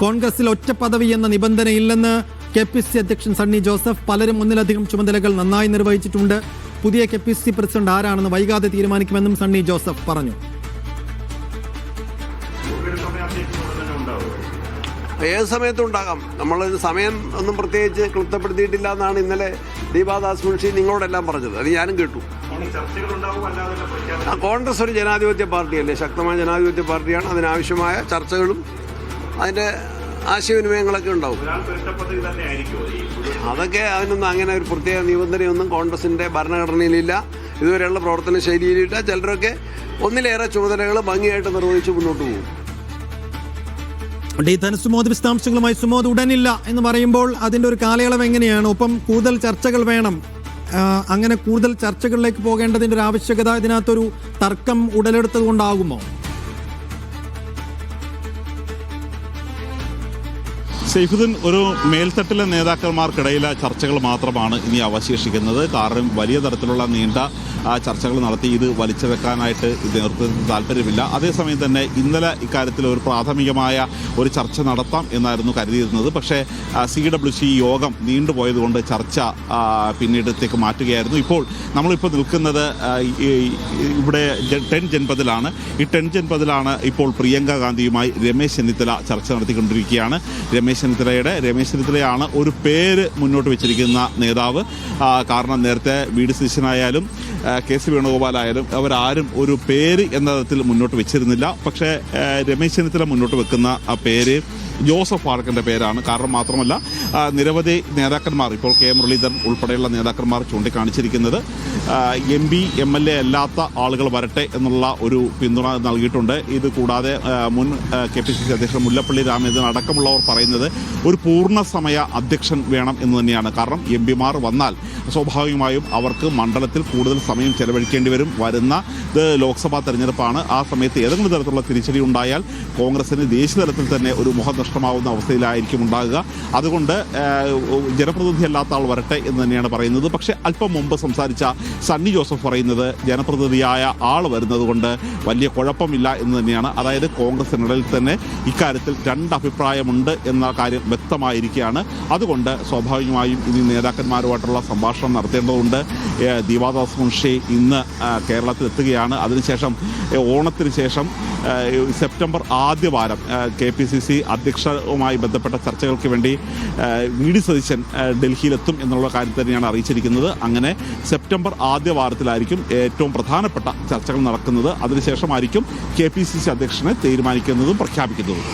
കോൺഗ്രസിൽ ഒറ്റ പദവി എന്ന നിബന്ധനയില്ലെന്ന് KPCC അധ്യക്ഷൻ സണ്ണി ജോസഫ്. പലരും ഒന്നിലധികം ചുമതലകൾ നന്നായി നിർവഹിച്ചിട്ടുണ്ട്. പുതിയ KPCC പ്രസിഡന്റ് ആരാണെന്ന് വൈകാതെ തീരുമാനിക്കുമെന്നും സണ്ണി ജോസഫ് പറഞ്ഞു. ഏത് സമയത്തും ഉണ്ടാകാം. നമ്മൾ സമയം ഒന്നും പ്രത്യേകിച്ച് ക്ലിപ്തപ്പെടുത്തിയിട്ടില്ല എന്നാണ് ഇന്നലെ ദീപാദാസ് മുൻഷി നിങ്ങളോടെല്ലാം പറഞ്ഞത്. അത് ഞാനും കേട്ടു. കോൺഗ്രസ് ഒരു ജനാധിപത്യ പാർട്ടിയല്ലേ, ശക്തമായ ജനാധിപത്യ പാർട്ടിയാണ്. അതിനാവശ്യമായ ചർച്ചകളും അതിൻ്റെ ആശയവിനിമയങ്ങളൊക്കെ ഉണ്ടാവും. അതൊക്കെ അതിനൊന്നും അങ്ങനെ ഒരു പ്രത്യേക നിബന്ധനയൊന്നും കോൺഗ്രസിൻ്റെ ഭരണഘടനയിലില്ല, ഇതുവരെയുള്ള പ്രവർത്തന ശൈലിയിലില്ല. ചിലരൊക്കെ ഒന്നിലേറെ ചുമതലകൾ ഭംഗിയായിട്ട് നിർവഹിച്ച് മുന്നോട്ട് പോകും. സുമോദ് വിശദാംശങ്ങളുമായി. സുമോദ്, ഉടനില്ല എന്ന് പറയുമ്പോൾ അതിൻ്റെ ഒരു കാലയളവ് എങ്ങനെയാണ്? ഒപ്പം കൂടുതൽ ചർച്ചകൾ വേണം. അങ്ങനെ കൂടുതൽ ചർച്ചകളിലേക്ക് പോകേണ്ടതിൻ്റെ ഒരു ആവശ്യകത ഇതിനകത്തൊരു തർക്കം ഉടലെടുത്തത് കൊണ്ടാകുമോ? സൈഫുദ്ദീൻ, ഒരു മേൽത്തട്ടിലെ നേതാക്കന്മാർക്കിടയിലെ ചർച്ചകൾ മാത്രമാണ് ഇനി അവശേഷിക്കുന്നത്. കാരണം വലിയ തരത്തിലുള്ള നീണ്ട ചർച്ചകൾ നടത്തി ഇത് വലിച്ചു വെക്കാനായിട്ട് നേതൃത്വത്തിന് താല്പര്യമില്ല. അതേസമയം തന്നെ ഇന്നലെ ഇക്കാര്യത്തിൽ ഒരു പ്രാഥമികമായ ഒരു ചർച്ച നടത്താം എന്നായിരുന്നു കരുതിയിരുന്നത്. പക്ഷേ CWC യോഗം നീണ്ടുപോയതുകൊണ്ട് ചർച്ച പിന്നീടത്തേക്ക് മാറ്റുകയായിരുന്നു. ഇപ്പോൾ നമ്മളിപ്പോൾ നിൽക്കുന്നത് ഇവിടെ 10 ജൻപതിലാണ്. ഈ 10 ജൻപതിലാണ് ഇപ്പോൾ പ്രിയങ്ക ഗാന്ധിയുമായി രമേശ് ചെന്നിത്തല ചർച്ച നടത്തിക്കൊണ്ടിരിക്കുകയാണ്. രമേശ് ചെന്നിത്തലയാണ് ഒരു പേര് മുന്നോട്ട് വെച്ചിരിക്കുന്ന നേതാവ്. കാരണം നേരത്തെ VD സതീശനായാലും KC വേണുഗോപാലായാലും അവരാരും ഒരു പേര് എന്ന തരത്തിൽ മുന്നോട്ട് വെച്ചിരുന്നില്ല. പക്ഷേ രമേശ് ചെന്നിത്തല മുന്നോട്ട് വെക്കുന്ന ആ പേര് ജോസഫ് പാർക്കിൻ്റെ പേരാണ്. കാരണം മാത്രമല്ല, നിരവധി നേതാക്കന്മാർ, ഇപ്പോൾ K മുരളീധരൻ ഉൾപ്പെടെയുള്ള നേതാക്കന്മാർ ചൂണ്ടിക്കാണിച്ചിരിക്കുന്നത് MP MLA അല്ലാത്ത ആളുകൾ വരട്ടെ എന്നുള്ള ഒരു പിന്തുണ നൽകിയിട്ടുണ്ട്. ഇത് കൂടാതെ മുൻ KPCC അധ്യക്ഷൻ മുല്ലപ്പള്ളി രാമചന്ദ്രൻ അടക്കമുള്ളവർ പറയുന്നത് ഒരു പൂർണ്ണസമയ അധ്യക്ഷൻ വേണം എന്ന് തന്നെയാണ്. കാരണം MP മാർ വന്നാൽ സ്വാഭാവികമായും അവർക്ക് മണ്ഡലത്തിൽ കൂടുതൽ സമയം ചെലവഴിക്കേണ്ടി വരും. വരുന്ന ലോക്സഭാ തെരഞ്ഞെടുപ്പാണ്. ആ സമയത്ത് ഏതെങ്കിലും തരത്തിലുള്ള തിരിച്ചടി ഉണ്ടായാൽ കോൺഗ്രസിന് ദേശീയ തലത്തിൽ തന്നെ ഒരു നഷ്ടമാവുന്ന അവസ്ഥയിലായിരിക്കും ഉണ്ടാകുക. അതുകൊണ്ട് ജനപ്രതിനിധി അല്ലാത്ത ആൾ വരട്ടെ എന്ന് തന്നെയാണ് പറയുന്നത്. പക്ഷേ അല്പം മുമ്പ് സംസാരിച്ച സണ്ണി ജോസഫ് പറയുന്നത് ജനപ്രതിനിധിയായ ആൾ വരുന്നത് കൊണ്ട് വലിയ കുഴപ്പമില്ല എന്ന് തന്നെയാണ്. അതായത് കോൺഗ്രസിനിടയിൽ തന്നെ ഇക്കാര്യത്തിൽ 2 അഭിപ്രായമുണ്ട് എന്ന കാര്യം വ്യക്തമായിരിക്കുകയാണ്. അതുകൊണ്ട് സ്വാഭാവികമായും ഇനി നേതാക്കന്മാരുമായിട്ടുള്ള സംഭാഷണം നടത്തേണ്ടതുണ്ട്. ദീപാദാസ് മുൻഷി ഇന്ന് കേരളത്തിൽ എത്തുകയാണ്. അതിനുശേഷം ഓണത്തിന് ശേഷം സെപ്റ്റംബർ ആദ്യവാരം KPCC അധ്യക്ഷവുമായി ബന്ധപ്പെട്ട ചർച്ചകൾക്ക് വേണ്ടി VD സതീശൻ ഡൽഹിയിലെത്തും എന്നുള്ള കാര്യം തന്നെയാണ് അറിയിച്ചിരിക്കുന്നത്. അങ്ങനെ സെപ്റ്റംബർ ആദ്യ വാരത്തിലായിരിക്കും ഏറ്റവും പ്രധാനപ്പെട്ട ചർച്ചകൾ നടക്കുന്നത്. അതിനുശേഷമായിരിക്കും KPCC അധ്യക്ഷനെ തീരുമാനിക്കുന്നതും പ്രഖ്യാപിക്കുന്നതും.